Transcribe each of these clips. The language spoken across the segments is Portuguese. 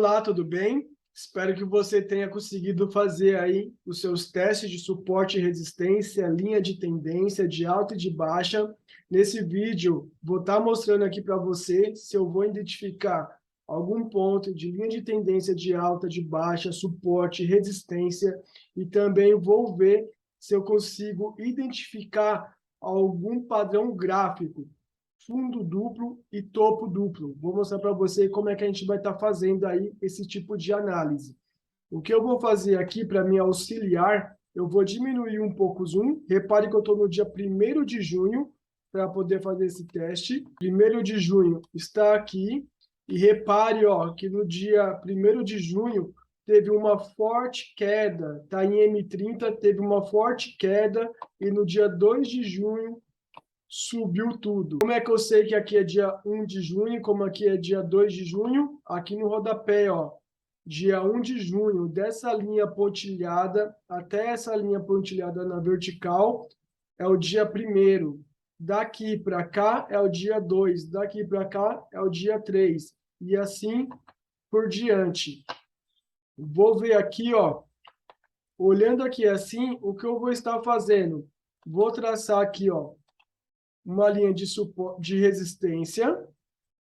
Olá, tudo bem? Espero que você tenha conseguido fazer aí os seus testes de suporte e resistência, linha de tendência de alta e de baixa. Nesse vídeo, vou estar mostrando aqui para você se eu vou identificar algum ponto de linha de tendência de alta, de baixa, suporte, resistência, e também vou ver se eu consigo identificar algum padrão gráfico, fundo duplo e topo duplo. Vou mostrar para você como é que a gente vai estar fazendo aí esse tipo de análise. O que eu vou fazer aqui para me auxiliar, eu vou diminuir um pouco o zoom. Repare que eu estou no dia 1º de junho para poder fazer esse teste. 1º de junho está aqui. E repare que no dia 1º de junho teve uma forte queda. Está em M30, teve uma forte queda. E no dia 2 de junho, subiu tudo. Como é que eu sei que aqui é dia 1 de junho, como aqui é dia 2 de junho? Aqui no rodapé, dia 1 de junho, dessa linha pontilhada até essa linha pontilhada na vertical, é o dia 1º. Daqui para cá é o dia 2, daqui para cá é o dia 3, e assim por diante. Vou ver aqui, olhando aqui assim, o que eu vou estar fazendo? Vou traçar aqui, uma linha de suporte, de resistência.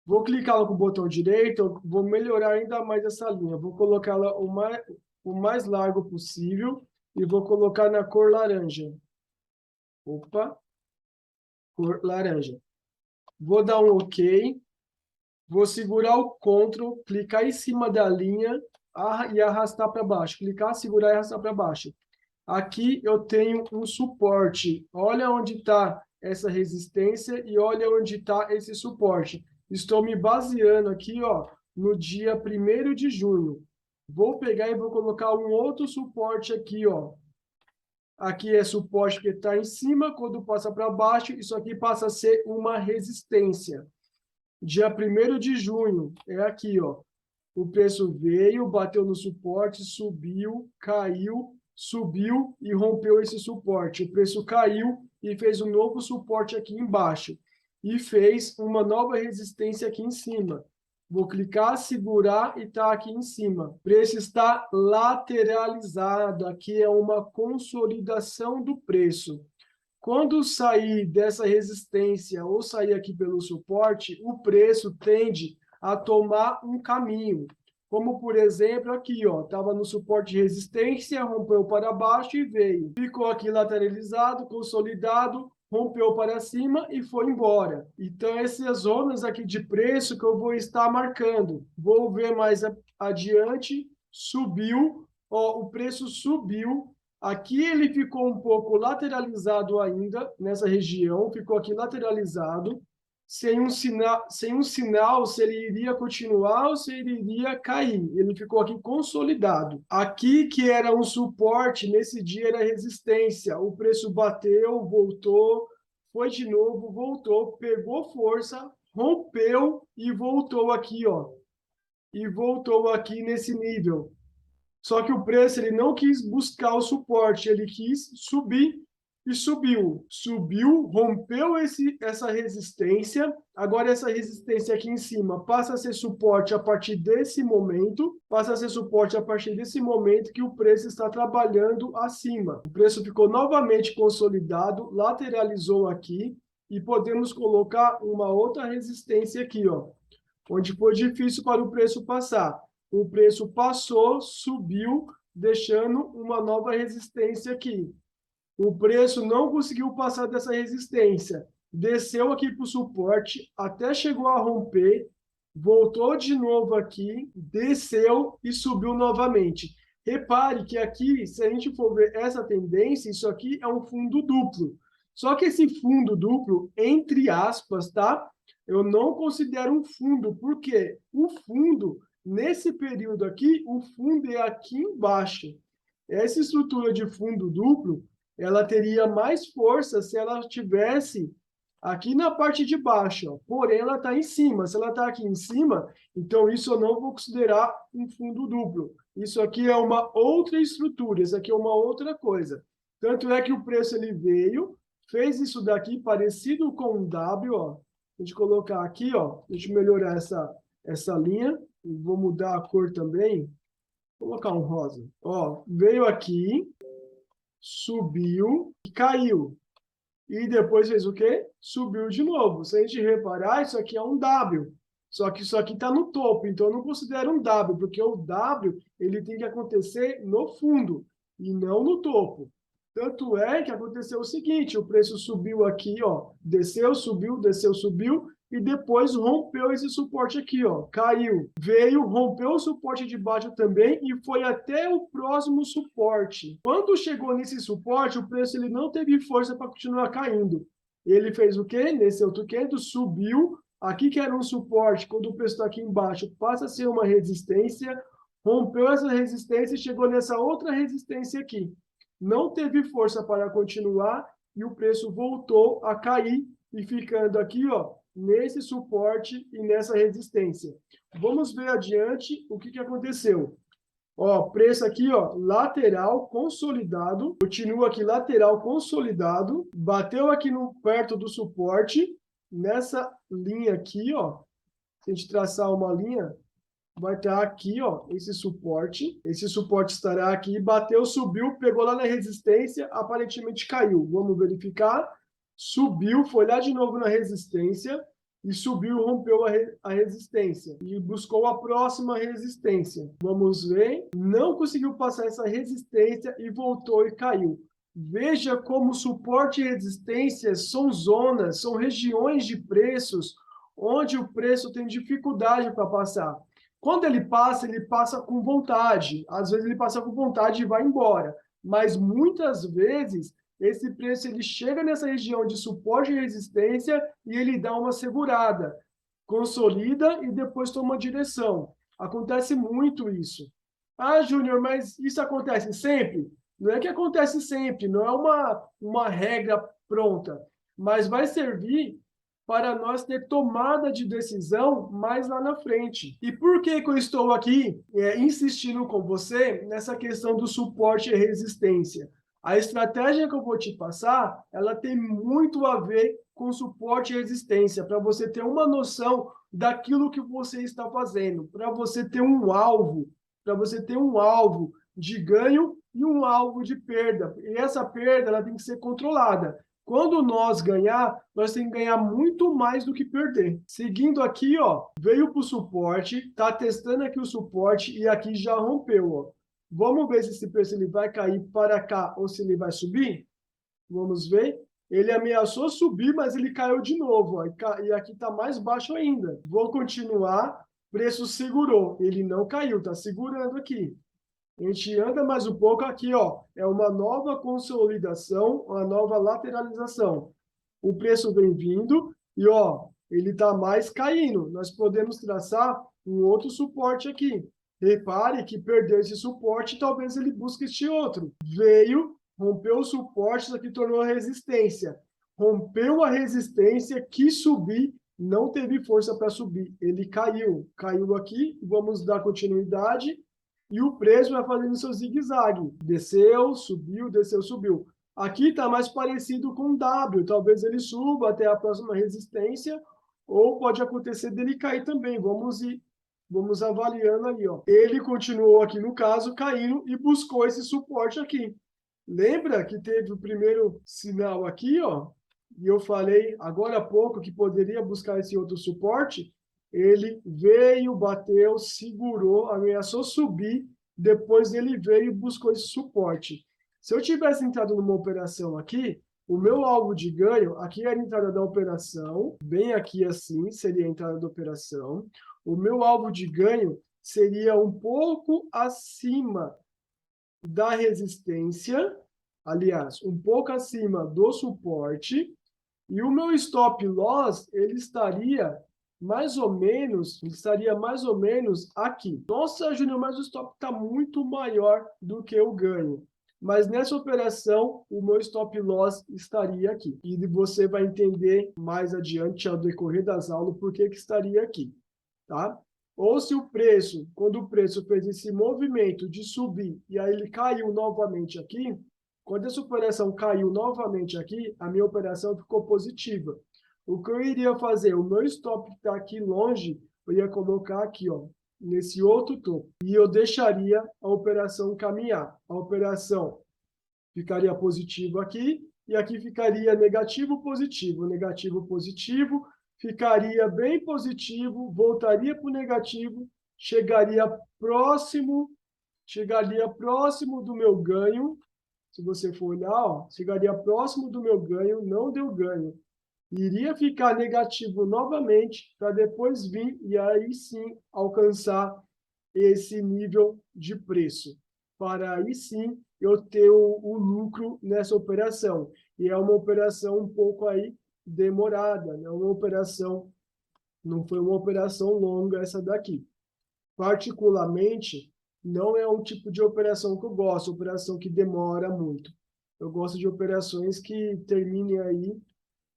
Vou clicá-la com o botão direito, vou melhorar ainda mais essa linha. Vou colocá-la o mais largo possível e vou colocar na cor laranja. Opa, cor laranja. Vou dar um OK. Vou segurar o Ctrl, clicar em cima da linha e arrastar para baixo. Clicar, segurar e arrastar para baixo. Aqui eu tenho um suporte. Olha onde está essa resistência e olha onde está esse suporte. Estou me baseando aqui, no dia 1º de junho. Vou pegar e vou colocar um outro suporte aqui, Aqui é suporte que está em cima, quando passa para baixo, isso aqui passa a ser uma resistência. Dia 1º de junho, é aqui, O preço veio, bateu no suporte, subiu, caiu, subiu e rompeu esse suporte. O preço caiu e fez um novo suporte aqui embaixo. E fez uma nova resistência aqui em cima. Vou clicar, segurar e está aqui em cima. O preço está lateralizado. Aqui é uma consolidação do preço. Quando sair dessa resistência ou sair aqui pelo suporte, o preço tende a tomar um caminho. Como, por exemplo, aqui, estava no suporte de resistência, rompeu para baixo e veio. Ficou aqui lateralizado, consolidado, rompeu para cima e foi embora. Então, essas zonas aqui de preço que eu vou estar marcando. Vou ver mais adiante, subiu, o preço subiu. Aqui ele ficou um pouco lateralizado ainda, nessa região, ficou aqui lateralizado, sem um sinal se ele iria continuar ou se ele iria cair. Ele ficou aqui consolidado. Aqui, que era um suporte, nesse dia era resistência. O preço bateu, voltou, foi de novo, voltou, pegou força, rompeu e voltou aqui, E voltou aqui nesse nível. Só que o preço ele não quis buscar o suporte, ele quis subir e subiu. Subiu, rompeu essa resistência. Agora essa resistência aqui em cima passa a ser suporte a partir desse momento. Passa a ser suporte a partir desse momento que o preço está trabalhando acima. O preço ficou novamente consolidado, lateralizou aqui e podemos colocar uma outra resistência aqui, onde foi difícil para o preço passar. O preço passou, subiu, deixando uma nova resistência aqui. O preço não conseguiu passar dessa resistência. Desceu aqui para o suporte, até chegou a romper, voltou de novo aqui, desceu e subiu novamente. Repare que aqui, se a gente for ver essa tendência, isso aqui é um fundo duplo. Só que esse fundo duplo, entre aspas, tá? Eu não considero um fundo, porque o fundo, nesse período aqui, o fundo é aqui embaixo. Essa estrutura de fundo duplo, ela teria mais força se ela estivesse aqui na parte de baixo, porém ela está em cima. Se ela está aqui em cima, então isso eu não vou considerar um fundo duplo. Isso aqui é uma outra estrutura, isso aqui é uma outra coisa. Tanto é que o preço ele veio, fez isso daqui parecido com um W, A gente colocar aqui, deixa eu melhorar essa linha. vou mudar a cor também, vou colocar um rosa. Ó, veio aqui, subiu e caiu. E depois fez o quê? Subiu de novo. Se a gente reparar, isso aqui é um W. Só que isso aqui está no topo, então eu não considero um W, porque o W ele tem que acontecer no fundo e não no topo. Tanto é que aconteceu o seguinte, o preço subiu aqui, ó, desceu, subiu, e depois rompeu esse suporte aqui, ó, caiu. Veio, rompeu o suporte de baixo também e foi até o próximo suporte. Quando chegou nesse suporte, o preço ele não teve força para continuar caindo. Ele fez o quê? Nesse outro canto, subiu. Aqui que era um suporte, quando o preço está aqui embaixo, passa a ser uma resistência, rompeu essa resistência e chegou nessa outra resistência aqui. Não teve força para continuar e o preço voltou a cair e ficando aqui, ó, nesse suporte e nessa resistência. Vamos ver adiante o que aconteceu. Ó, preço aqui, ó, lateral consolidado, continua aqui lateral consolidado, bateu aqui no, perto do suporte, nessa linha aqui, ó, se a gente traçar uma linha, vai estar aqui, ó, esse suporte estará aqui, bateu, subiu, pegou lá na resistência, aparentemente caiu. Vamos verificar, subiu, foi lá de novo na resistência, e subiu, rompeu a resistência, e buscou a próxima resistência. Vamos ver, não conseguiu passar essa resistência, e voltou e caiu. Veja como suporte e resistência são zonas, são regiões de preços, onde o preço tem dificuldade para passar. Quando ele passa com vontade. Às vezes ele passa com vontade e vai embora. Mas muitas vezes esse preço ele chega nessa região de suporte e resistência e ele dá uma segurada, consolida e depois toma direção. Acontece muito isso. Ah, Júnior, mas isso acontece sempre? Não é que acontece sempre, não é uma regra pronta, mas vai servir para nós ter tomada de decisão mais lá na frente. E por que eu estou aqui insistindo com você nessa questão do suporte e resistência? A estratégia que eu vou te passar, ela tem muito a ver com suporte e resistência, para você ter uma noção daquilo que você está fazendo, para você ter um alvo, de ganho e um alvo de perda. E essa perda ela tem que ser controlada. Quando nós ganhar, nós temos que ganhar muito mais do que perder. Seguindo aqui, ó, veio para o suporte, tá testando aqui o suporte e aqui já rompeu, ó. Vamos ver se esse preço ele vai cair para cá ou se ele vai subir? Vamos ver. Ele ameaçou subir, mas ele caiu de novo, ó, e aqui está mais baixo ainda. Vou continuar. Preço segurou. Ele não caiu, está segurando aqui. A gente anda mais um pouco aqui, ó. É uma nova consolidação, uma nova lateralização. O preço vem vindo e, ó, ele está mais caindo. Nós podemos traçar um outro suporte aqui. Repare que perdeu esse suporte, talvez ele busque este outro. Veio, rompeu o suporte, isso aqui tornou resistência. Rompeu a resistência, quis subir, não teve força para subir. Ele caiu. Caiu aqui, vamos dar continuidade. E o preço vai fazendo seu zigue-zague. Desceu, subiu, desceu, subiu. Aqui está mais parecido com W. Talvez ele suba até a próxima resistência, ou pode acontecer dele cair também. Vamos avaliando ali, ó. Ele continuou aqui, no caso, caindo e buscou esse suporte aqui. Lembra que teve o primeiro sinal aqui, ó? E eu falei agora há pouco que poderia buscar esse outro suporte? Ele veio, bateu, segurou, ameaçou subir, depois ele veio e buscou esse suporte. Se eu tivesse entrado numa operação aqui, o meu alvo de ganho, aqui era a entrada da operação, bem aqui assim, seria a entrada da operação. O meu alvo de ganho seria um pouco acima da resistência, aliás, um pouco acima do suporte, e o meu stop loss, ele estaria mais ou menos aqui. Nossa, Júnior, mas o stop está muito maior do que o ganho. Mas nessa operação, o meu stop loss estaria aqui. E você vai entender mais adiante, ao decorrer das aulas, por que estaria aqui. Tá? Ou se o preço, quando o preço fez esse movimento de subir e aí ele caiu novamente aqui, quando essa operação caiu novamente aqui, a minha operação ficou positiva. O que eu iria fazer? O meu stop que está aqui longe, eu ia colocar aqui, ó, nesse outro topo. E eu deixaria a operação caminhar. A operação ficaria positivo aqui, e aqui ficaria negativo, positivo, ficaria bem positivo, voltaria para o negativo, chegaria próximo do meu ganho. Se você for olhar, ó, chegaria próximo do meu ganho, não deu ganho. Iria ficar negativo novamente, para depois vir e aí sim alcançar esse nível de preço, para aí sim eu ter o lucro nessa operação. E é uma operação um pouco aí demorada, né? Não foi uma operação longa essa daqui. Particularmente, não é um tipo de operação que eu gosto, operação que demora muito. Eu gosto de operações que terminem aí,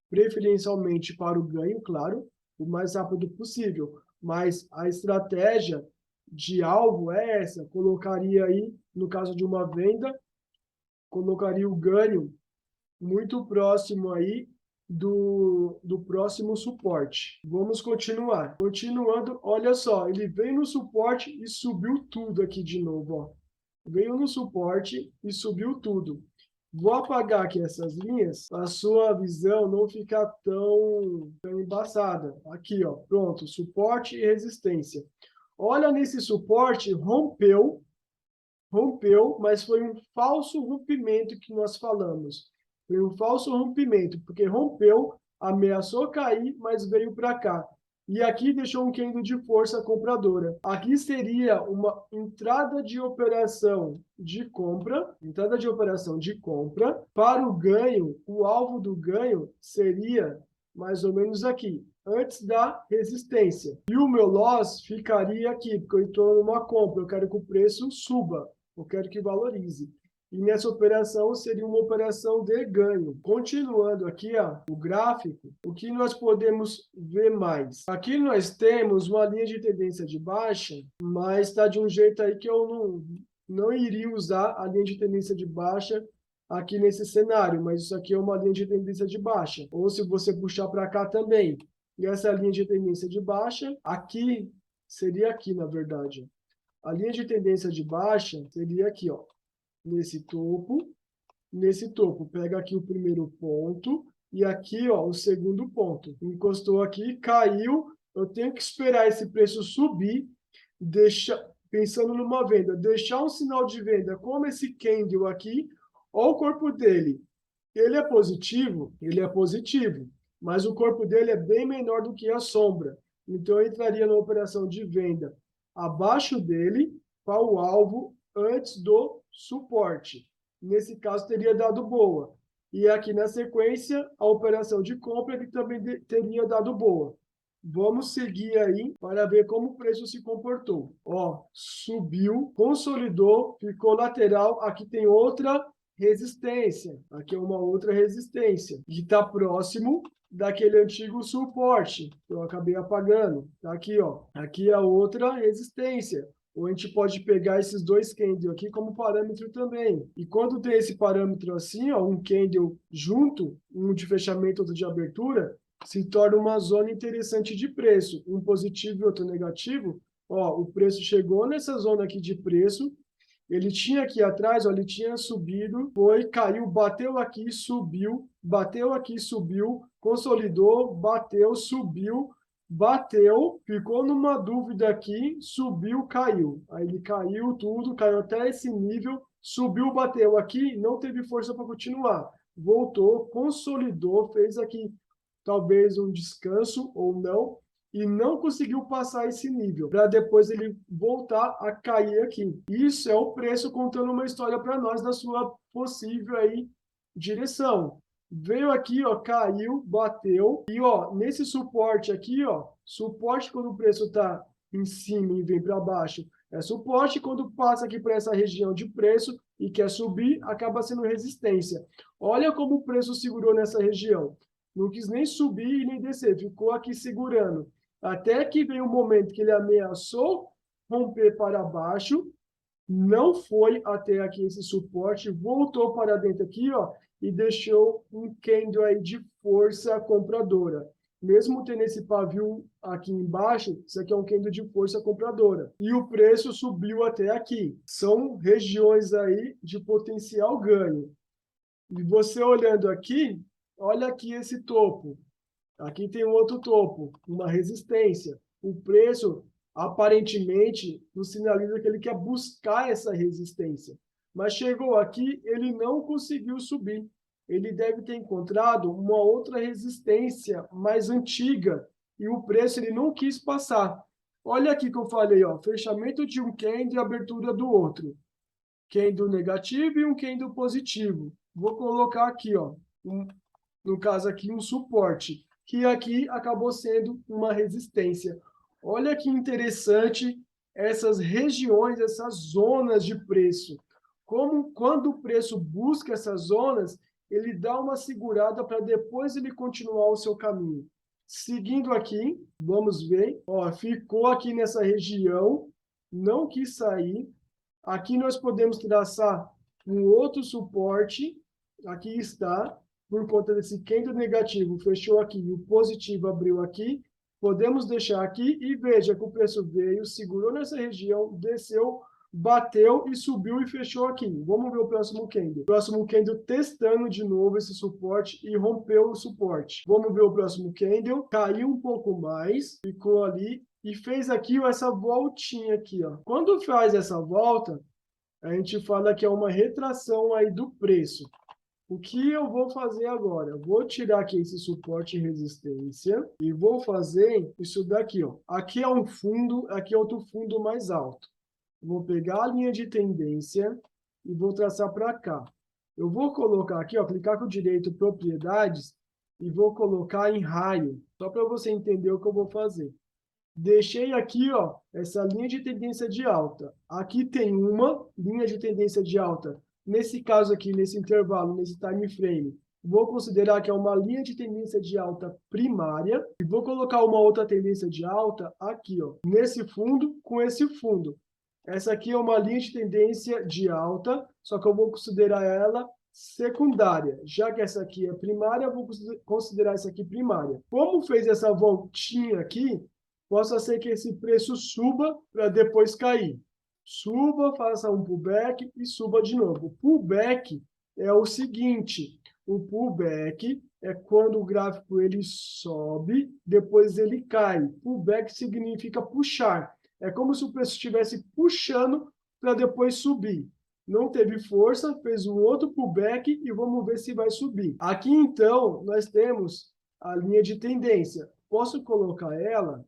preferencialmente para o ganho, claro, o mais rápido possível. Mas a estratégia de alvo é essa, colocaria aí, no caso de uma venda, colocaria o ganho muito próximo aí do próximo suporte. Vamos continuar. Continuando, olha só, ele veio no suporte e subiu tudo aqui de novo, ó. Veio no suporte e subiu tudo. Vou apagar aqui essas linhas, para a sua visão não ficar tão embaçada. Aqui, ó, pronto, suporte e resistência. Olha nesse suporte, rompeu, mas foi um falso rompimento que nós falamos. Foi um falso rompimento, porque rompeu, ameaçou cair, mas veio para cá. E aqui deixou um candle de força compradora. Aqui seria uma entrada de operação de compra, para o ganho. O alvo do ganho seria mais ou menos aqui, antes da resistência. E o meu loss ficaria aqui, porque eu estou numa compra, eu quero que o preço suba, eu quero que valorize. E nessa operação seria uma operação de ganho. Continuando aqui, ó, o gráfico, o que nós podemos ver mais? Aqui nós temos uma linha de tendência de baixa, mas está de um jeito aí que eu não iria usar a linha de tendência de baixa aqui nesse cenário, mas isso aqui é uma linha de tendência de baixa. Ou se você puxar para cá também, e essa linha de tendência de baixa, aqui, seria aqui, na verdade. A linha de tendência de baixa seria aqui, ó, nesse topo, pega aqui o primeiro ponto e aqui, ó, o segundo ponto. Encostou aqui, caiu, eu tenho que esperar esse preço subir, pensando numa venda, deixar um sinal de venda como esse candle aqui, ó, o corpo dele. Ele é positivo, mas o corpo dele é bem menor do que a sombra. Então eu entraria na operação de venda abaixo dele para o alvo antes do suporte. Nesse caso, teria dado boa. E aqui na sequência, a operação de compra que também teria dado boa. Vamos seguir aí para ver como o preço se comportou. Ó, subiu, consolidou, ficou lateral. Aqui tem outra resistência. Aqui é uma outra resistência. E está próximo daquele antigo suporte que eu acabei apagando. Tá aqui, ó. Aqui é outra resistência. Ou a gente pode pegar esses dois candles aqui como parâmetro também. E quando tem esse parâmetro assim, ó, um candle junto, um de fechamento, outro de abertura, se torna uma zona interessante de preço. Um positivo e outro negativo. Ó, o preço chegou nessa zona aqui de preço. Ele tinha aqui atrás, ó, ele tinha subido, foi, caiu, bateu aqui, subiu, consolidou, bateu, subiu, bateu, ficou numa dúvida aqui, subiu, caiu. Aí ele caiu tudo, caiu até esse nível, subiu, bateu aqui, não teve força para continuar. Voltou, consolidou, fez aqui talvez um descanso ou não, e não conseguiu passar esse nível, para depois ele voltar a cair aqui. Isso é o preço contando uma história para nós da sua possível aí direção. Veio aqui, ó, caiu, bateu, e ó, nesse suporte aqui, ó, suporte quando o preço está em cima e vem para baixo, é suporte quando passa aqui para essa região de preço e quer subir, acaba sendo resistência. Olha como o preço segurou nessa região. Não quis nem subir e nem descer, ficou aqui segurando. Até que veio um momento que ele ameaçou romper para baixo, não foi até aqui esse suporte, voltou para dentro aqui, ó, e deixou um candle aí de força compradora. mesmo tendo esse pavio aqui embaixo, isso aqui é um candle de força compradora. E o preço subiu até aqui. São regiões aí de potencial ganho. E você olhando aqui, olha aqui esse topo. Aqui tem um outro topo, uma resistência. O preço, aparentemente, nos sinaliza que ele quer buscar essa resistência. Mas chegou aqui, ele não conseguiu subir. Ele deve ter encontrado uma outra resistência mais antiga e o preço ele não quis passar. Olha aqui que eu falei, ó, fechamento de um candle e abertura do outro. Candle negativo e um candle positivo. Vou colocar aqui, ó, no caso aqui, um suporte, que aqui acabou sendo uma resistência. Olha que interessante essas regiões, essas zonas de preço. Como quando o preço busca essas zonas, ele dá uma segurada para depois ele continuar o seu caminho. Seguindo aqui, vamos ver, ó, ficou aqui nessa região, não quis sair. Aqui nós podemos traçar um outro suporte, aqui está, por conta desse candle negativo, fechou aqui, e o positivo abriu aqui, podemos deixar aqui e veja que o preço veio, segurou nessa região, desceu, bateu e subiu e fechou aqui. Vamos ver o próximo candle. O próximo candle testando de novo esse suporte e rompeu o suporte. Vamos ver o próximo candle, caiu um pouco mais, ficou ali e fez aqui ó, essa voltinha aqui. Ó. Quando faz essa volta, a gente fala que é uma retração aí do preço. O que eu vou fazer agora? Eu vou tirar aqui esse suporte e resistência e vou fazer isso daqui, ó. Aqui é um fundo, aqui é outro fundo mais alto. Vou pegar a linha de tendência e vou traçar para cá. Eu vou colocar aqui, ó, clicar com o direito propriedades e vou colocar em raio, só para você entender o que eu vou fazer. Deixei aqui, ó, essa linha de tendência de alta. Aqui tem uma linha de tendência de alta. Nesse caso aqui, nesse intervalo, nesse time frame, vou considerar que é uma linha de tendência de alta primária e vou colocar uma outra tendência de alta aqui, ó, nesse fundo com esse fundo. Essa aqui é uma linha de tendência de alta, só que eu vou considerar ela secundária. Já que essa aqui é primária, eu vou considerar essa aqui primária. Como fez essa voltinha aqui, possa ser que esse preço suba para depois cair. Suba, faça um pullback e suba de novo. O pullback é o seguinte, o pullback é quando o gráfico ele sobe, depois ele cai. Pullback significa puxar. É como se o preço estivesse puxando para depois subir. Não teve força, fez um outro pullback e vamos ver se vai subir. Aqui, então, nós temos a linha de tendência. Posso colocar ela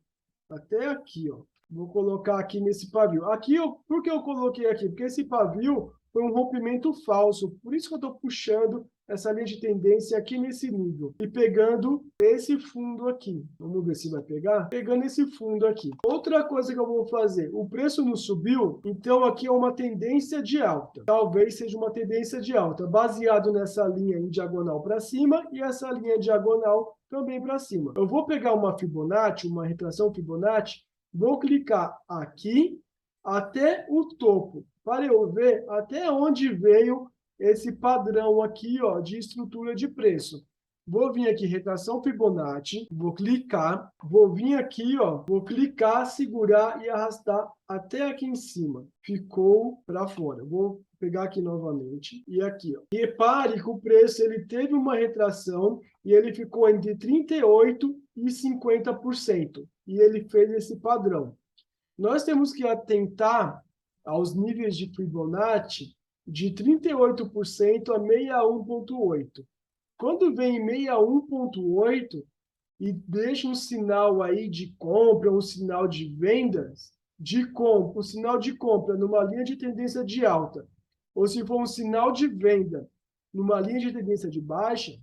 até aqui, ó. Vou colocar aqui nesse pavio. Aqui, por que eu coloquei aqui? Porque esse pavio foi um rompimento falso. Por isso que eu estou puxando essa linha de tendência aqui nesse nível. E pegando esse fundo aqui. Vamos ver se vai pegar. Pegando esse fundo aqui. Outra coisa que eu vou fazer. O preço não subiu, então aqui é uma tendência de alta. Talvez seja uma tendência de alta, baseado nessa linha em diagonal para cima e essa linha diagonal também para cima. Eu vou pegar uma Fibonacci, uma retração Fibonacci, vou clicar aqui até o topo, para eu ver até onde veio esse padrão aqui, ó, de estrutura de preço. Vou vir aqui, retração Fibonacci, vou clicar, vou vir aqui, ó, vou clicar, segurar e arrastar até aqui em cima. Ficou para fora. Vou pegar aqui novamente e aqui, ó. Repare que o preço ele teve uma retração e ele ficou entre 38% e 50%. E ele fez esse padrão. Nós temos que atentar aos níveis de Fibonacci de 38% a 61,8%. Quando vem 61,8 e deixa um sinal aí de compra, um sinal de vendas, de compra, um sinal de compra numa linha de tendência de alta, ou se for um sinal de venda numa linha de tendência de baixa,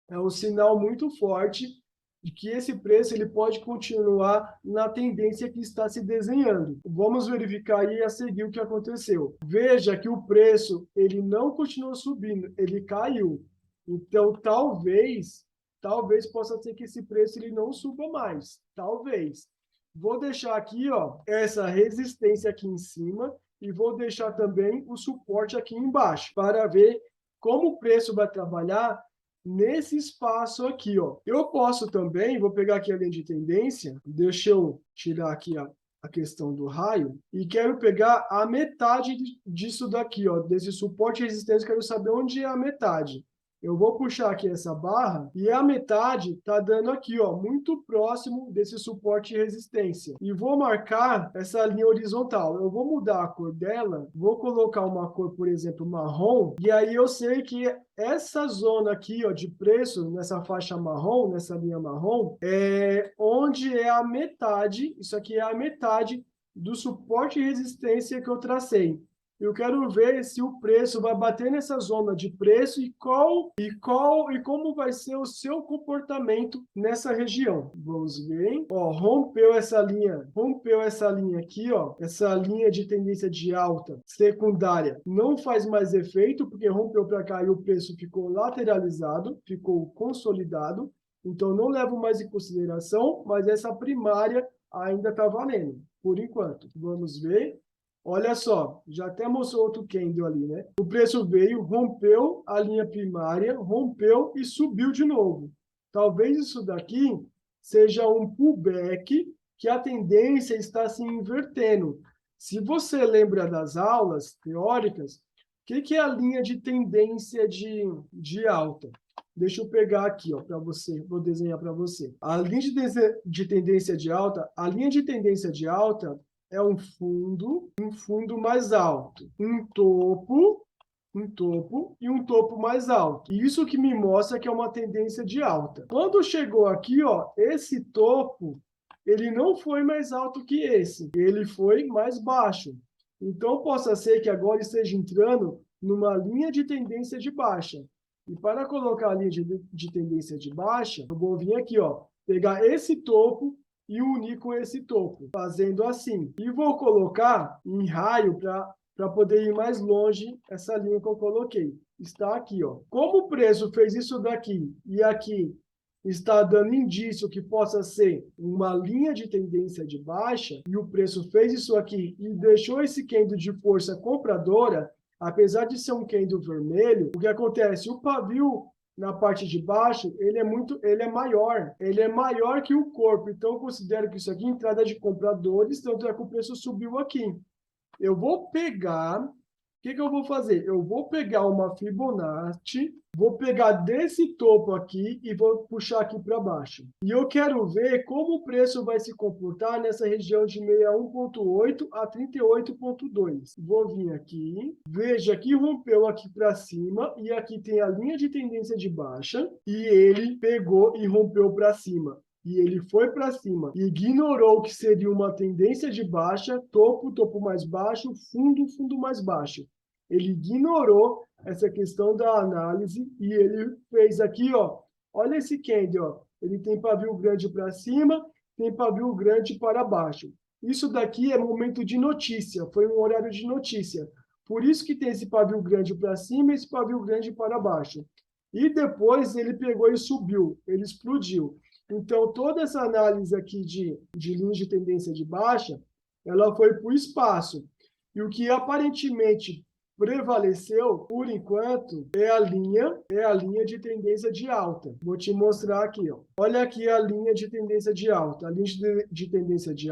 é um sinal muito forte de que esse preço ele pode continuar na tendência que está se desenhando. Vamos verificar aí a seguir o que aconteceu. Veja que o preço ele não continuou subindo, ele caiu. Então, talvez possa ser que esse preço ele não suba mais. Talvez. Vou deixar aqui, ó, essa resistência aqui em cima e vou deixar também o suporte aqui embaixo para ver como o preço vai trabalhar nesse espaço aqui, ó. Eu posso também, vou pegar aqui a linha de tendência, deixa eu tirar aqui a questão do raio, e quero pegar a metade disso daqui, ó, desse suporte e resistência, quero saber onde é a metade. Eu vou puxar aqui essa barra e a metade está dando aqui, ó, muito próximo desse suporte e resistência. E vou marcar essa linha horizontal. Eu vou mudar a cor dela, vou colocar uma cor, por exemplo, marrom, e aí eu sei que essa zona aqui, ó, de preço, nessa faixa marrom, nessa linha marrom, é onde é a metade, isso aqui é a metade do suporte e resistência que eu tracei. Eu quero ver se o preço vai bater nessa zona de preço e como vai ser o seu comportamento nessa região. Vamos ver, hein? Ó, rompeu essa linha aqui, ó, essa linha de tendência de alta secundária não faz mais efeito porque rompeu para cá e o preço ficou lateralizado, ficou consolidado. Então não levo mais em consideração, mas essa primária ainda está valendo, por enquanto. Vamos ver. Olha só, já até mostrou outro candle ali, né? O preço veio, rompeu a linha primária, rompeu e subiu de novo. Talvez isso daqui seja um pullback que a tendência está se invertendo. Se você lembra das aulas teóricas, o que é a linha de tendência de alta? Deixa eu pegar aqui, ó, para você, vou desenhar para você. A linha de tendência de alta, a linha de tendência de alta é um fundo mais alto, um topo e um topo mais alto. E isso que me mostra que é uma tendência de alta. Quando chegou aqui, ó, esse topo, ele não foi mais alto que esse, ele foi mais baixo. Então, possa ser que agora esteja entrando numa linha de tendência de baixa. E para colocar a linha de tendência de baixa, eu vou vir aqui, ó, pegar esse topo e unir com esse topo, fazendo assim. E vou colocar em raio para poder ir mais longe essa linha que eu coloquei. Está aqui, ó. Como o preço fez isso daqui e aqui está dando indício que possa ser uma linha de tendência de baixa, e o preço fez isso aqui e deixou esse candle de força compradora, apesar de ser um candle vermelho, o que acontece? O pavio na parte de baixo, ele é maior que o corpo. Então, eu considero que isso aqui é entrada de compradores, tanto é que o preço subiu aqui. Eu vou pegar, o que eu vou fazer? Eu vou pegar uma Fibonacci, vou pegar desse topo aqui e vou puxar aqui para baixo. E eu quero ver como o preço vai se comportar nessa região de 61,8 a 38,2. Vou vir aqui, veja que rompeu aqui para cima e aqui tem a linha de tendência de baixa e ele pegou e rompeu para cima. E ele foi para cima e ignorou que seria uma tendência de baixa, topo, topo mais baixo, fundo, fundo mais baixo. Ele ignorou essa questão da análise e ele fez aqui, ó, olha esse candle, ó, ele tem pavio grande para cima, tem pavio grande para baixo. Isso daqui é momento de notícia, foi um horário de notícia. Por isso que tem esse pavio grande para cima e esse pavio grande para baixo. E depois ele pegou e subiu, ele explodiu. Então, toda essa análise aqui de linha de tendência de baixa, ela foi para o espaço. E o que aparentemente prevaleceu, por enquanto, é a linha de tendência de alta. Vou te mostrar aqui, ó. Olha aqui a linha de tendência de alta. A linha de tendência de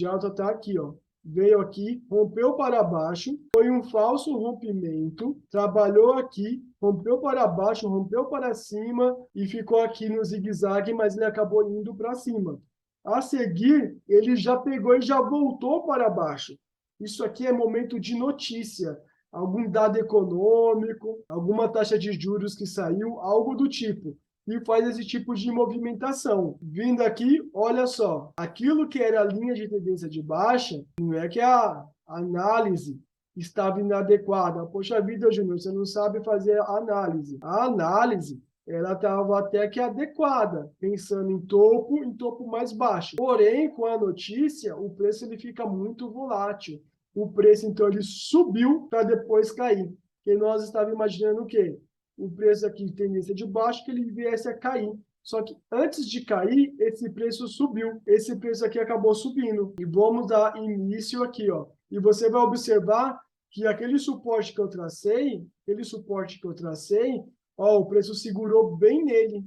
alta está aqui, ó. Veio aqui, rompeu para baixo, foi um falso rompimento, trabalhou aqui, rompeu para baixo, rompeu para cima e ficou aqui no zigue-zague, mas ele acabou indo para cima. A seguir, ele já pegou e já voltou para baixo. Isso aqui é momento de notícia, algum dado econômico, alguma taxa de juros que saiu, algo do tipo. E faz esse tipo de movimentação. Vindo aqui, olha só, aquilo que era a linha de tendência de baixa, não é que a análise estava inadequada. Poxa vida, Júnior, você não sabe fazer análise. A análise, ela estava até que adequada, pensando em topo mais baixo. Porém, com a notícia, o preço ele fica muito volátil. O preço, então, ele subiu para depois cair. Porque nós estávamos imaginando o quê? O preço aqui tendência de baixo, que ele viesse a cair. Só que antes de cair, esse preço subiu. Esse preço aqui acabou subindo. E vamos dar início aqui, ó. E você vai observar que aquele suporte que eu tracei, Ó, o preço segurou bem nele,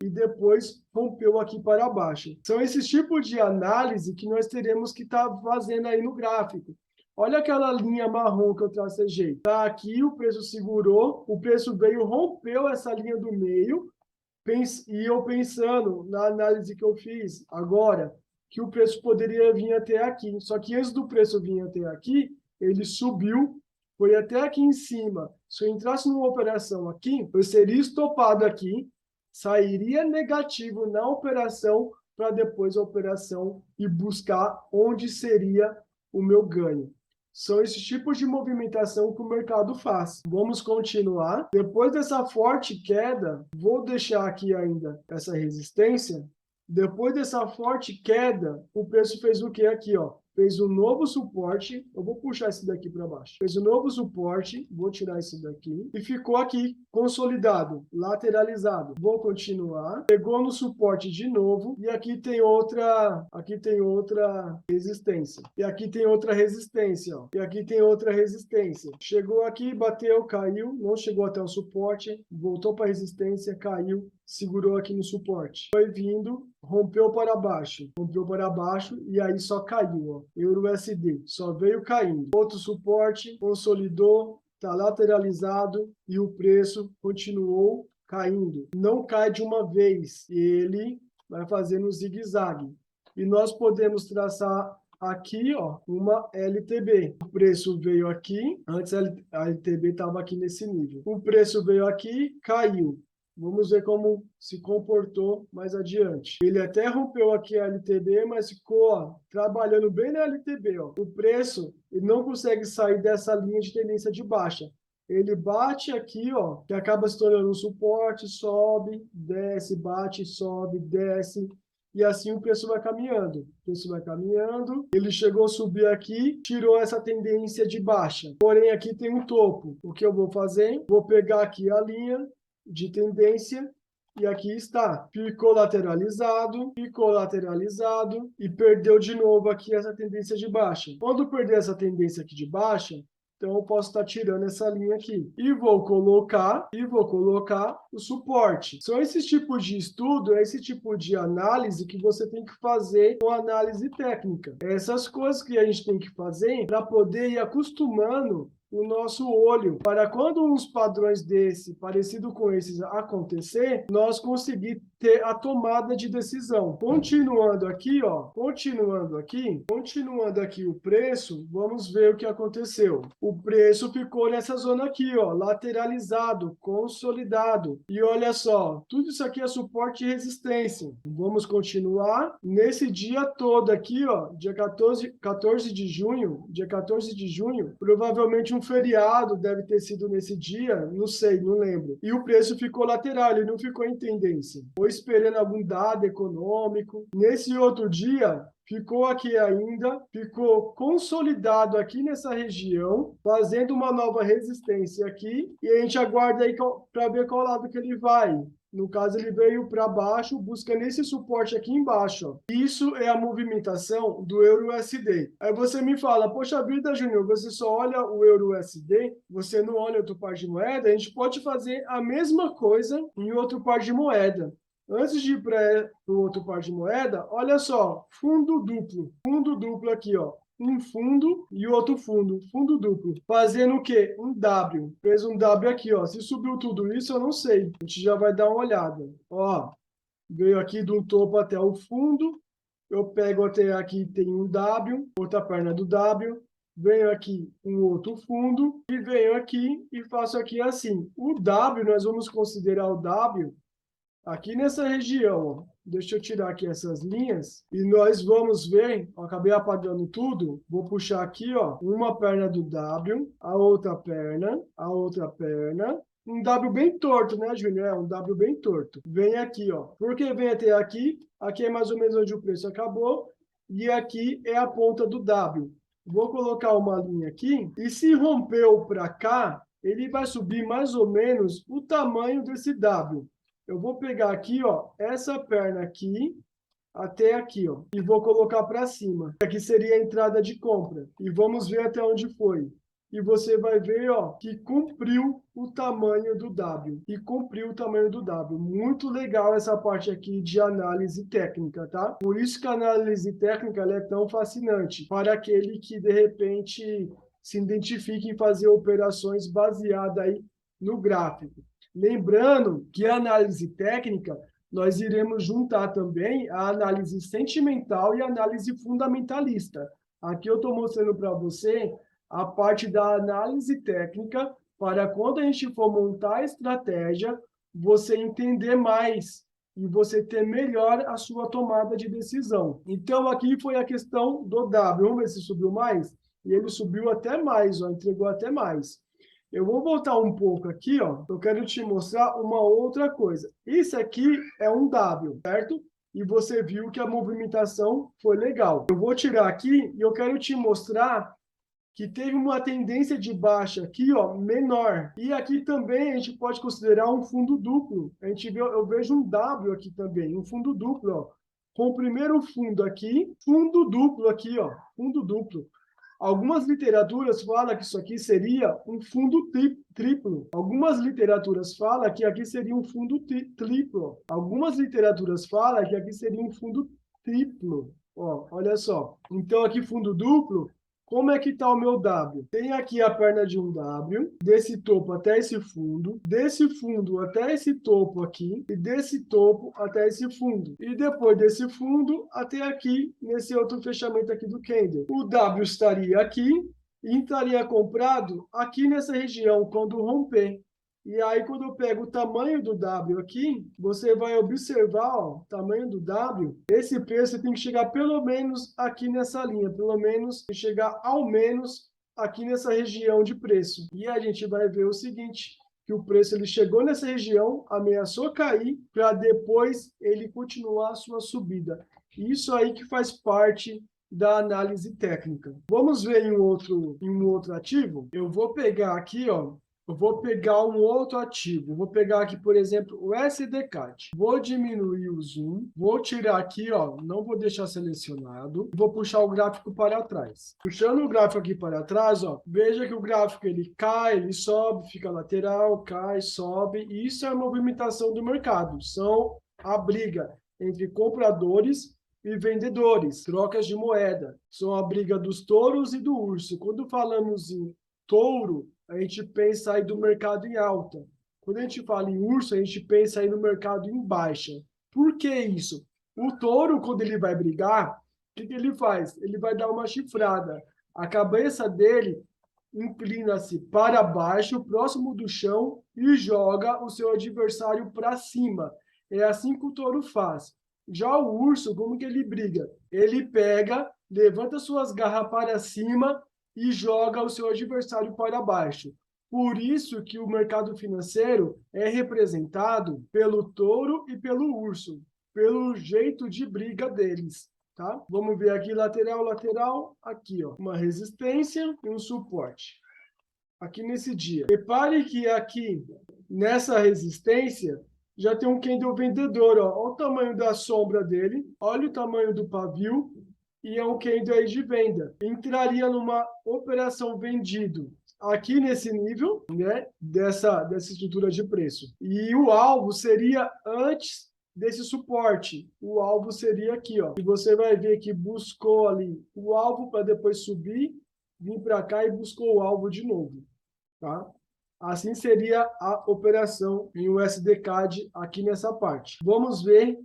e depois rompeu aqui para baixo. São esses tipos de análise que nós teremos que estar fazendo aí no gráfico. Olha aquela linha marrom que eu tracejei. Tá aqui, o preço segurou, o preço veio, rompeu essa linha do meio, e eu pensando na análise que eu fiz agora, que o preço poderia vir até aqui. Só que antes do preço vir até aqui, ele subiu, foi até aqui em cima. Se eu entrasse numa operação aqui, eu seria estopado aqui, sairia negativo na operação, para depois a operação ir buscar onde seria o meu ganho. São esses tipos de movimentação que o mercado faz. Vamos continuar. Depois dessa forte queda, vou deixar aqui ainda essa resistência. Depois dessa forte queda, o preço fez o que aqui, ó? Fez um novo suporte. Eu vou puxar esse daqui para baixo. Fez um novo suporte. Vou tirar esse daqui. E ficou aqui, consolidado, lateralizado. Vou continuar. Pegou no suporte de novo. E aqui tem outra resistência. E aqui tem outra resistência, ó. E aqui tem outra resistência. Chegou aqui, bateu, caiu. Não chegou até o suporte. Voltou para a resistência, caiu. Segurou aqui no suporte. Foi vindo, rompeu para baixo e aí só caiu, ó. Euro USD, só veio caindo. Outro suporte, consolidou, está lateralizado e o preço continuou caindo. Não cai de uma vez, ele vai fazendo zigue-zague. E nós podemos traçar aqui, ó, uma LTB. O preço veio aqui, antes a LTB estava aqui nesse nível. O preço veio aqui, caiu. Vamos ver como se comportou mais adiante. Ele até rompeu aqui a LTB, mas ficou, ó, trabalhando bem na LTB. Ó. O preço ele não consegue sair dessa linha de tendência de baixa. Ele bate aqui, ó, que acaba se tornando um suporte, sobe, desce, bate, sobe, desce. E assim o preço vai caminhando. O preço vai caminhando. Ele chegou a subir aqui, tirou essa tendência de baixa. Porém, aqui tem um topo. O que eu vou fazer? Vou pegar aqui a linha de tendência e aqui está. Ficou lateralizado e perdeu de novo aqui essa tendência de baixa. Quando perder essa tendência aqui de baixa, então eu posso estar tirando essa linha aqui e vou colocar o suporte. São esses tipos de estudo, esse tipo de análise que você tem que fazer com análise técnica. Essas coisas que a gente tem que fazer para poder ir acostumando o nosso olho, para quando uns padrões desse, parecido com esses, acontecer, nós conseguir ter a tomada de decisão. Continuando aqui, ó, continuando aqui o preço, vamos ver o que aconteceu. O preço ficou nessa zona aqui, ó, lateralizado, consolidado. E olha só, tudo isso aqui é suporte e resistência. Vamos continuar. Nesse dia todo aqui, ó, dia 14 de junho, provavelmente um feriado deve ter sido nesse dia, não sei, não lembro. E o preço ficou lateral, ele não ficou em tendência. Ou esperando algum dado econômico. Nesse outro dia, ficou aqui ainda, ficou consolidado aqui nessa região, fazendo uma nova resistência aqui, e a gente aguarda aí para ver qual lado que ele vai. No caso, ele veio para baixo, buscando esse suporte aqui embaixo. Ó. Isso é a movimentação do Euro-USD. Aí você me fala, poxa vida, Júnior, você só olha o Euro-USD, você não olha outro par de moeda? A gente pode fazer a mesma coisa em outro par de moeda. Antes de ir para o outro par de moeda, olha só, fundo duplo aqui, ó. Um fundo e outro fundo duplo. Fazendo o quê? Um W. Fez um W aqui, ó. Se subiu tudo isso, eu não sei. A gente já vai dar uma olhada. Ó, veio aqui do topo até o fundo. Eu pego até aqui, tem um W, outra perna do W. Venho aqui um outro fundo e venho aqui e faço aqui assim. O W, nós vamos considerar o W aqui nessa região, ó. Deixa eu tirar aqui essas linhas e nós vamos ver, ó, acabei apagando tudo, vou puxar aqui, ó, uma perna do W, a outra perna, um W bem torto, né, Júnior? É um W bem torto. Vem aqui, ó. Por que vem até aqui? Aqui é mais ou menos onde o preço acabou e aqui é a ponta do W. Vou colocar uma linha aqui e se rompeu para cá, ele vai subir mais ou menos o tamanho desse W. Eu vou pegar aqui, ó, essa perna aqui até aqui, ó, e vou colocar para cima. Aqui seria a entrada de compra. E vamos ver até onde foi. e você vai ver, ó, que cumpriu o tamanho do W. E cumpriu o tamanho do W. Muito legal essa parte aqui de análise técnica, tá? Por isso que a análise técnica ela é tão fascinante para aquele que, de repente, se identifique em fazer operações baseadas aí no gráfico. Lembrando que a análise técnica, nós iremos juntar também a análise sentimental e a análise fundamentalista. Aqui eu estou mostrando para você a parte da análise técnica para quando a gente for montar a estratégia, você entender mais e você ter melhor a sua tomada de decisão. Então, aqui foi a questão do W. Vamos ver se subiu mais? E ele subiu até mais, ó, entregou até mais. Eu vou voltar um pouco aqui, ó. Eu quero te mostrar uma outra coisa. Isso aqui é um W, certo? E você viu que a movimentação foi legal. Eu vou tirar aqui e eu quero te mostrar que teve uma tendência de baixa aqui, ó, menor. E aqui também a gente pode considerar um fundo duplo. A gente vê, eu vejo um W aqui também, um fundo duplo, ó. Com o primeiro fundo aqui, fundo duplo aqui, ó, fundo duplo. Algumas literaturas falam que isso aqui seria um fundo triplo. Algumas literaturas falam que aqui seria um fundo triplo. Algumas literaturas falam que aqui seria um fundo triplo. Ó, olha só. Então, aqui fundo duplo. Como é que está o meu W? Tem aqui a perna de um W, desse topo até esse fundo, desse fundo até esse topo aqui, e desse topo até esse fundo. E depois desse fundo até aqui, nesse outro fechamento aqui do candle. O W estaria aqui e estaria comprado aqui nessa região, quando romper. E aí, quando eu pego o tamanho do W aqui, você vai observar, ó, o tamanho do W, esse preço tem que chegar pelo menos aqui nessa linha, pelo menos chegar ao menos aqui nessa região de preço. E a gente vai ver o seguinte, que o preço ele chegou nessa região, ameaçou cair, para depois ele continuar a sua subida. Isso aí que faz parte da análise técnica. Vamos ver em um outro ativo? Eu vou pegar aqui, ó, eu vou pegar um outro ativo. Vou pegar aqui, por exemplo, o SDCAD. Vou diminuir o zoom. Vou tirar aqui, ó. Não vou deixar selecionado. Vou puxar o gráfico para trás. Puxando o gráfico aqui para trás, ó. Veja que o gráfico ele cai, ele sobe, fica lateral, cai, sobe. E isso é a movimentação do mercado. São a briga entre compradores e vendedores, trocas de moeda. São a briga dos touros e do urso. Quando falamos em touro, a gente pensa aí do mercado em alta. Quando a gente fala em urso, a gente pensa aí no mercado em baixa. Por que isso? O touro, quando ele vai brigar, o que ele faz? Ele vai dar uma chifrada. A cabeça dele inclina-se para baixo, próximo do chão, e joga o seu adversário para cima. É assim que o touro faz. Já o urso, como que ele briga? Ele pega, levanta suas garras para cima e joga o seu adversário para baixo. Por isso que o mercado financeiro é representado pelo touro e pelo urso, pelo jeito de briga deles, tá? Vamos ver aqui lateral, lateral, aqui, ó, uma resistência e um suporte. Aqui nesse dia. Repare que aqui nessa resistência já tem um candle vendedor, ó. Olha o tamanho da sombra dele, olha o tamanho do pavio, e é um candle aí de venda. Entraria numa operação vendido aqui nesse nível, né, dessa estrutura de preço. E o alvo seria antes desse suporte. O alvo seria aqui, ó. E você vai ver que buscou ali o alvo para depois subir, vir para cá e buscou o alvo de novo, tá? Assim seria a operação em USDCAD aqui nessa parte. Vamos ver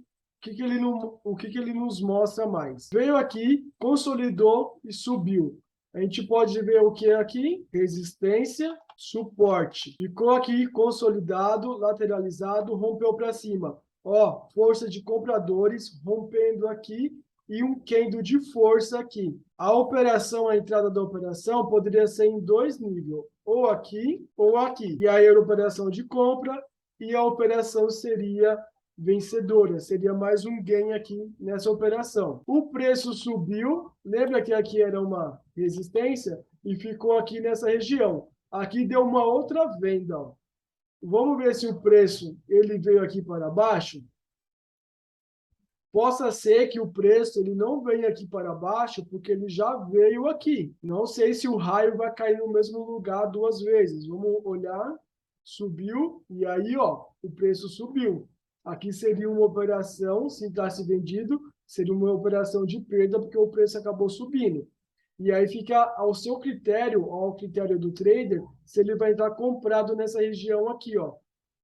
o que ele nos mostra mais. Veio aqui, consolidou e subiu. A gente pode ver o que é aqui? Resistência, suporte. Ficou aqui consolidado, lateralizado, rompeu para cima. Ó, força de compradores rompendo aqui e um candle de força aqui. A operação, a entrada da operação poderia ser em dois níveis, ou aqui ou aqui. E aí era a operação de compra e a operação seria vencedora, seria mais um gain aqui nessa operação. O preço subiu, lembra que aqui era uma resistência e ficou aqui nessa região. Aqui deu uma outra venda, ó. Vamos ver se o preço ele veio aqui para baixo. Possa ser que o preço ele não venha aqui para baixo, porque ele já veio aqui. Não sei se o raio vai cair no mesmo lugar duas vezes. Vamos olhar. Subiu, e aí, ó, o preço subiu. Aqui seria uma operação, se está se vendido, seria uma operação de perda, porque o preço acabou subindo. E aí fica ao seu critério, ao critério do trader, se ele vai estar comprado nessa região aqui, ó.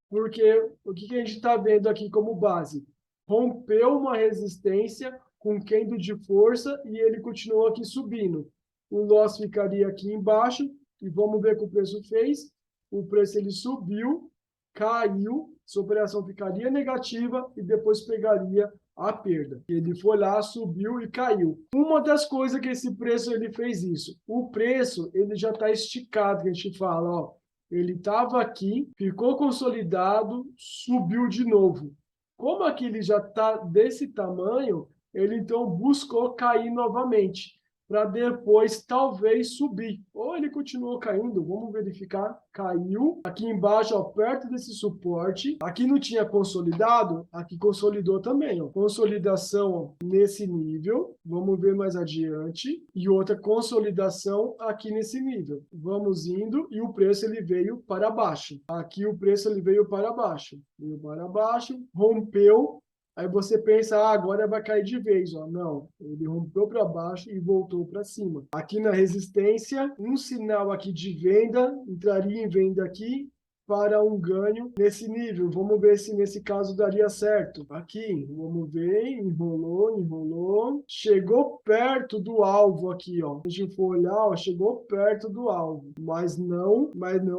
Porque o que a gente está vendo aqui como base? Rompeu uma resistência com candle de força e ele continuou aqui subindo. O loss ficaria aqui embaixo e vamos ver o que o preço fez. O preço ele subiu, caiu, essa operação ficaria negativa e depois pegaria a perda. Ele foi lá, subiu e caiu. Uma das coisas que esse preço ele fez isso. O preço ele já está esticado, que a gente fala, ó. Ele estava aqui, ficou consolidado, subiu de novo. Como aqui ele já está desse tamanho, ele então buscou cair novamente, para depois talvez subir. Ou ele continuou caindo, vamos verificar. Caiu aqui embaixo, ó, perto desse suporte. Aqui não tinha consolidado, aqui consolidou também. Ó. Consolidação ó, nesse nível, vamos ver mais adiante. E outra consolidação aqui nesse nível. Vamos indo e o preço ele veio para baixo. Aqui o preço ele veio para baixo. Veio para baixo, rompeu. Aí você pensa, agora vai cair de vez. Ó. Não, ele rompeu para baixo e voltou para cima. Aqui na resistência, um sinal aqui de venda, entraria em venda aqui para um ganho nesse nível. Vamos ver se nesse caso daria certo. Aqui, vamos ver, enrolou. Chegou perto do alvo aqui, ó. Se a gente for olhar, ó, chegou perto do alvo, mas não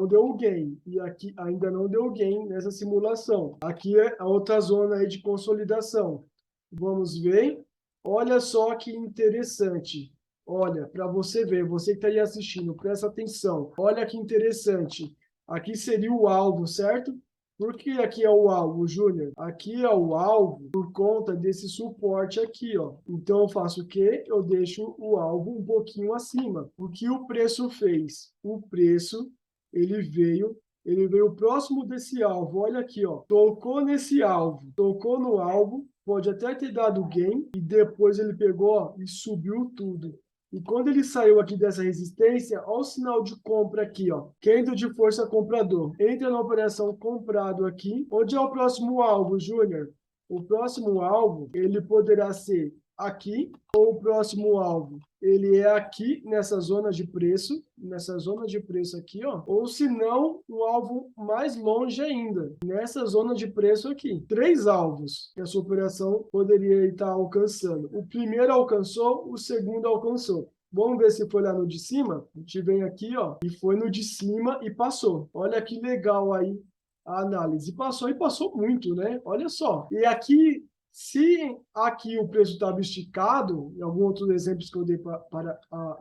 deu gain. E aqui ainda não deu gain nessa simulação. Aqui é a outra zona aí de consolidação. Vamos ver. Olha só que interessante. Olha, para você ver, você que está aí assistindo, presta atenção. Olha que interessante. Aqui seria o alvo, certo? Por que aqui é o alvo, Júnior? Aqui é o alvo por conta desse suporte aqui, ó. Então, eu faço o quê? Eu deixo o alvo um pouquinho acima. O que o preço fez? O preço, ele veio próximo desse alvo. Olha aqui, ó. Tocou nesse alvo. Tocou no alvo. Pode até ter dado gain. E depois ele pegou, ó, e subiu tudo. E quando ele saiu aqui dessa resistência, olha o sinal de compra aqui, ó. Candle de força comprador. Entra na operação comprado aqui. Onde é o próximo alvo, Júnior? O próximo alvo, ele poderá ser aqui, ou o próximo alvo, ele é aqui nessa zona de preço aqui, ó, ou se não, um alvo mais longe ainda, nessa zona de preço aqui. 3 alvos que a sua operação poderia estar alcançando. O primeiro alcançou, o segundo alcançou. Vamos ver se foi lá no de cima? A gente vem aqui, ó, e foi no de cima e passou. Olha que legal aí a análise. Passou e passou muito, né? Olha só. E aqui, se aqui o preço estava esticado, em alguns outros exemplos que eu dei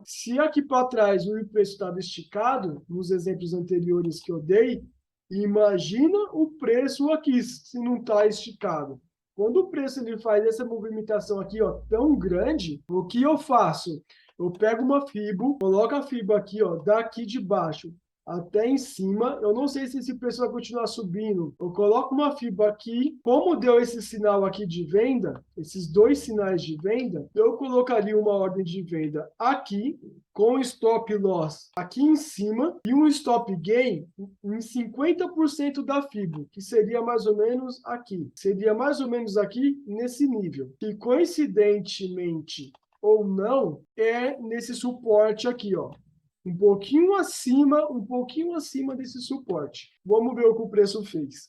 se aqui para trás o preço estava esticado, nos exemplos anteriores que eu dei, imagina o preço aqui, se não está esticado. Quando o preço ele faz essa movimentação aqui, ó, tão grande, o que eu faço? Eu pego uma fibo, coloco a fibo aqui, ó, daqui de baixo até em cima. Eu não sei se esse preço vai continuar subindo. Eu coloco uma fibra aqui. Como deu esse sinal aqui de venda, esses 2 sinais de venda, eu colocaria uma ordem de venda aqui, com stop loss aqui em cima e um stop gain em 50% da fibra, que seria mais ou menos aqui. Seria mais ou menos aqui nesse nível. E coincidentemente ou não, é nesse suporte aqui, ó. Um pouquinho acima desse suporte. Vamos ver o que o preço fez.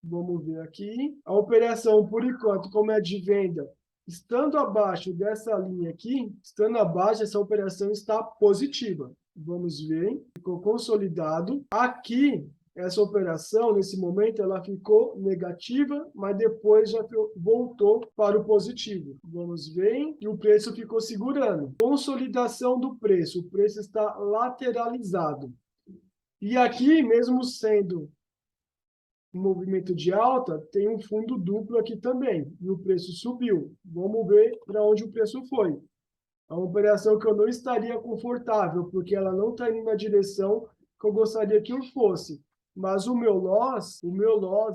Vamos ver aqui. A operação, por enquanto, como é de venda, estando abaixo dessa linha aqui, estando abaixo, essa operação está positiva. Vamos ver. Ficou consolidado. Aqui, essa operação, nesse momento, ela ficou negativa, mas depois já voltou para o positivo. Vamos ver. E o preço ficou segurando. Consolidação do preço. O preço está lateralizado. E aqui, mesmo sendo um movimento de alta, tem um fundo duplo aqui também. E o preço subiu. Vamos ver para onde o preço foi. É uma operação que eu não estaria confortável, porque ela não está indo na direção que eu gostaria que eu fosse. mas o meu loss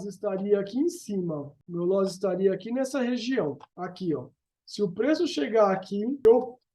estaria aqui em cima. O meu loss estaria aqui nessa região, aqui, ó. Se o preço chegar aqui,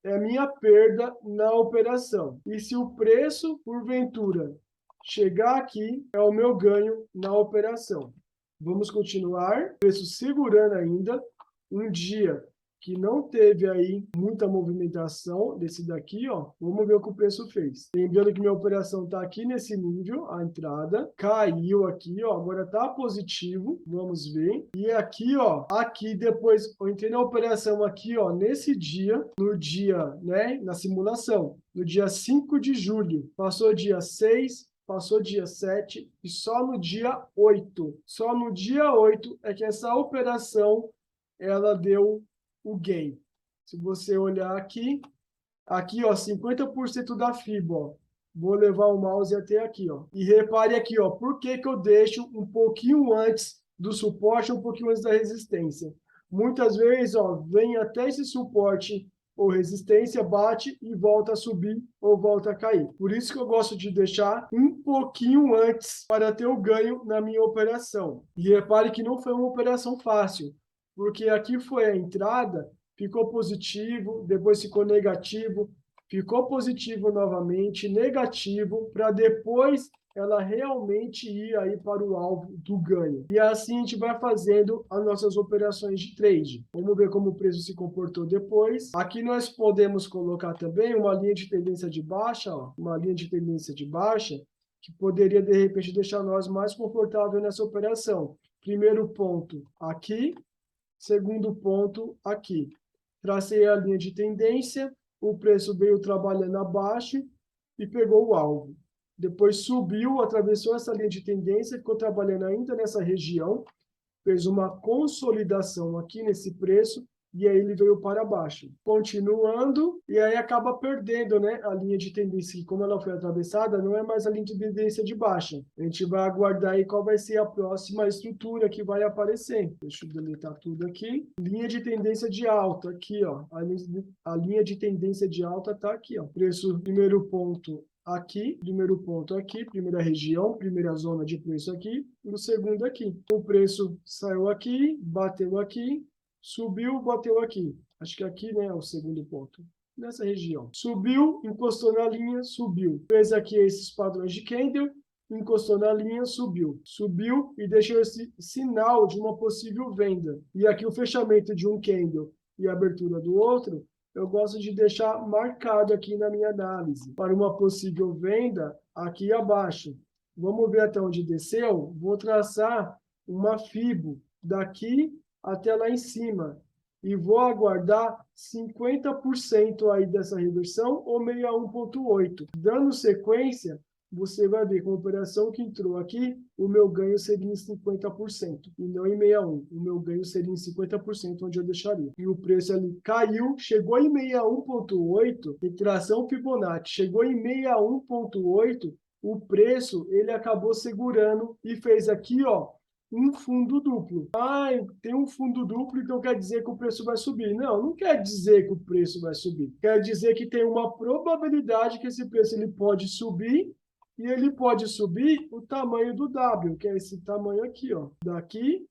é minha perda na operação. E se o preço, porventura, chegar aqui, é o meu ganho na operação. Vamos continuar. Preço segurando ainda. Um dia que não teve aí muita movimentação desse daqui, ó. Vamos ver o que o preço fez. Lembrando que minha operação está aqui nesse nível, a entrada caiu aqui, ó. Agora está positivo, vamos ver. E aqui, ó, aqui depois eu entrei na operação aqui, ó, nesse dia, no dia, né, na simulação, no dia 5 de julho. Passou dia 6, passou dia 7 e só no dia 8. Só no dia 8 é que essa operação ela deu o gain. Se você olhar aqui, ó, 50% da FIBA, ó. Vou levar o mouse até aqui, ó. E repare aqui, ó, por que que eu deixo um pouquinho antes do suporte, um pouquinho antes da resistência. Muitas vezes, ó, vem até esse suporte ou resistência, bate e volta a subir ou volta a cair. Por isso que eu gosto de deixar um pouquinho antes para ter o ganho na minha operação. E repare que não foi uma operação fácil, porque aqui foi a entrada, ficou positivo, depois ficou negativo, ficou positivo novamente, negativo, para depois ela realmente ir aí para o alvo do ganho. E assim a gente vai fazendo as nossas operações de trade. Vamos ver como o preço se comportou depois. Aqui nós podemos colocar também uma linha de tendência de baixa, ó, uma linha de tendência de baixa, que poderia, de repente, deixar nós mais confortáveis nessa operação. Primeiro ponto aqui, segundo ponto aqui. Tracei a linha de tendência, o preço veio trabalhando abaixo e pegou o alvo. Depois subiu, atravessou essa linha de tendência, ficou trabalhando ainda nessa região, fez uma consolidação aqui nesse preço e aí ele veio para baixo. Continuando, e aí acaba perdendo, né, a linha de tendência, que como ela foi atravessada, não é mais a linha de tendência de baixa. A gente vai aguardar aí qual vai ser a próxima estrutura que vai aparecer. Deixa eu deletar tudo aqui. Linha de tendência de alta, aqui, ó. A linha de tendência de alta está aqui, ó. Preço, primeiro ponto aqui, primeiro ponto aqui, primeira região, primeira zona de preço aqui, e o segundo aqui. O preço saiu aqui, bateu aqui, subiu, bateu aqui. Acho que aqui, né, é o segundo ponto. Nessa região. Subiu, encostou na linha, subiu. Fez aqui esses padrões de candle, encostou na linha, subiu. Subiu e deixou esse sinal de uma possível venda. E aqui o fechamento de um candle e a abertura do outro, eu gosto de deixar marcado aqui na minha análise, para uma possível venda aqui abaixo. Vamos ver até onde desceu? Vou traçar uma FIBO daqui até lá em cima. E vou aguardar 50% aí dessa reversão ou 61,8. Dando sequência, você vai ver com a operação que entrou aqui, o meu ganho seria em 50% e não em 61. O meu ganho seria em 50%, onde eu deixaria. E o preço ali caiu, chegou em 61,8, retração Fibonacci, chegou em 61,8, o preço ele acabou segurando e fez aqui, ó, um fundo duplo. Ah, tem um fundo duplo, então quer dizer que o preço vai subir. Não, não quer dizer que o preço vai subir. Quer dizer que tem uma probabilidade que esse preço ele pode subir e ele pode subir o tamanho do W, que é esse tamanho aqui, ó, daqui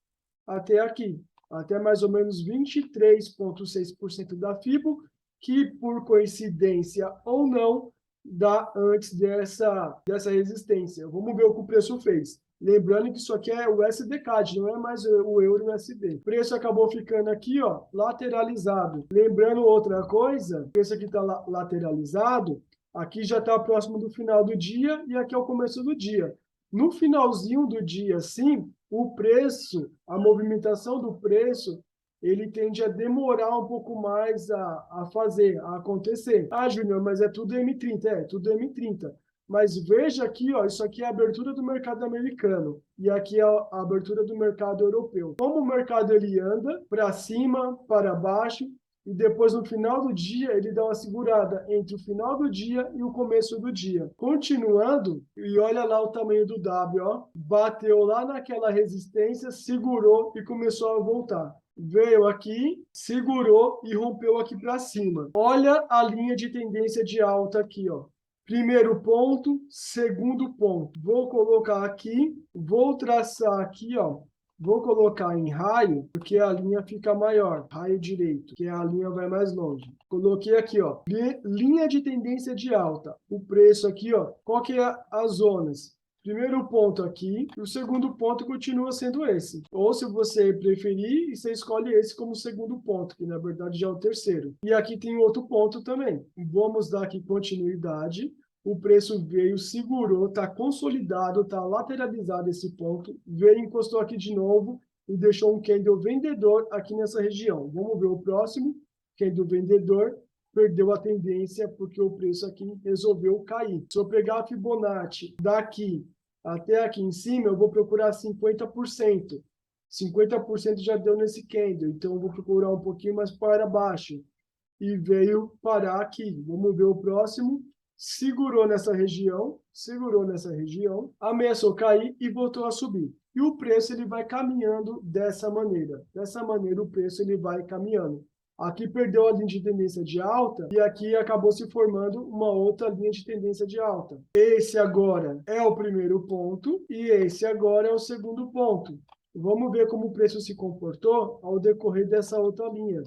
até aqui, até mais ou menos 23,6% da FIBO, que por coincidência ou não, dá antes dessa resistência. Vamos ver o que o preço fez. Lembrando que isso aqui é o USD-CAD, não é mais o euro USD. O preço acabou ficando aqui, ó, lateralizado. Lembrando outra coisa, o preço aqui está lateralizado, aqui já está próximo do final do dia e aqui é o começo do dia. No finalzinho do dia, sim, o preço, a movimentação do preço, ele tende a demorar um pouco mais a fazer, a acontecer. Ah, Júnior, mas é tudo M30. É tudo M30. Mas veja aqui, ó, isso aqui é a abertura do mercado americano e aqui é a abertura do mercado europeu. Como o mercado ele anda para cima, para baixo, e depois no final do dia ele dá uma segurada entre o final do dia e o começo do dia. Continuando, e olha lá o tamanho do W, ó, bateu lá naquela resistência, segurou e começou a voltar. Veio aqui, segurou e rompeu aqui para cima. Olha a linha de tendência de alta aqui, ó. Primeiro ponto, segundo ponto. Vou colocar aqui, vou traçar aqui, ó. Vou colocar em raio, porque a linha fica maior. Raio direito, que a linha vai mais longe. Coloquei aqui, ó. Linha de tendência de alta. O preço aqui, ó. Qual que é as zonas? Primeiro ponto aqui, e o segundo ponto continua sendo esse. Ou se você preferir, você escolhe esse como segundo ponto, que na verdade já é o terceiro. E aqui tem outro ponto também. Vamos dar aqui continuidade. O preço veio, segurou, está consolidado, está lateralizado esse ponto, veio, encostou aqui de novo e deixou um candle vendedor aqui nessa região. Vamos ver o próximo. Candle vendedor perdeu a tendência porque o preço aqui resolveu cair. Se eu pegar a Fibonacci daqui até aqui em cima, eu vou procurar 50%. 50% já deu nesse candle, então eu vou procurar um pouquinho mais para baixo. E veio parar aqui. Vamos ver o próximo. Segurou nessa região, ameaçou cair e voltou a subir. E o preço ele vai caminhando dessa maneira. Dessa maneira o preço ele vai caminhando. Aqui perdeu a linha de tendência de alta e aqui acabou se formando uma outra linha de tendência de alta. Esse agora é o primeiro ponto e esse agora é o segundo ponto. Vamos ver como o preço se comportou ao decorrer dessa outra linha,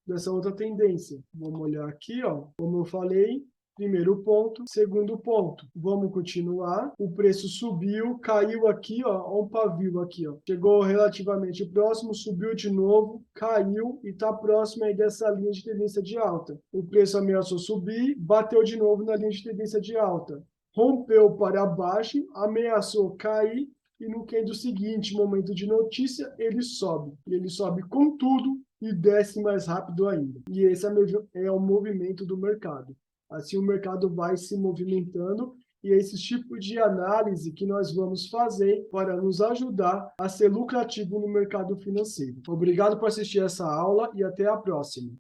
dessa outra tendência. Vamos olhar aqui, ó. Como eu falei, primeiro ponto, segundo ponto. Vamos continuar. O preço subiu, caiu aqui, ó, um pavio aqui, ó. Chegou relativamente próximo, subiu de novo, caiu e está próximo aí dessa linha de tendência de alta. O preço ameaçou subir, bateu de novo na linha de tendência de alta. Rompeu para baixo, ameaçou cair e no candle seguinte, momento de notícia, ele sobe. E ele sobe com tudo e desce mais rápido ainda. E esse é o movimento do mercado. Assim o mercado vai se movimentando e é esse tipo de análise que nós vamos fazer para nos ajudar a ser lucrativo no mercado financeiro. Obrigado por assistir essa aula e até a próxima.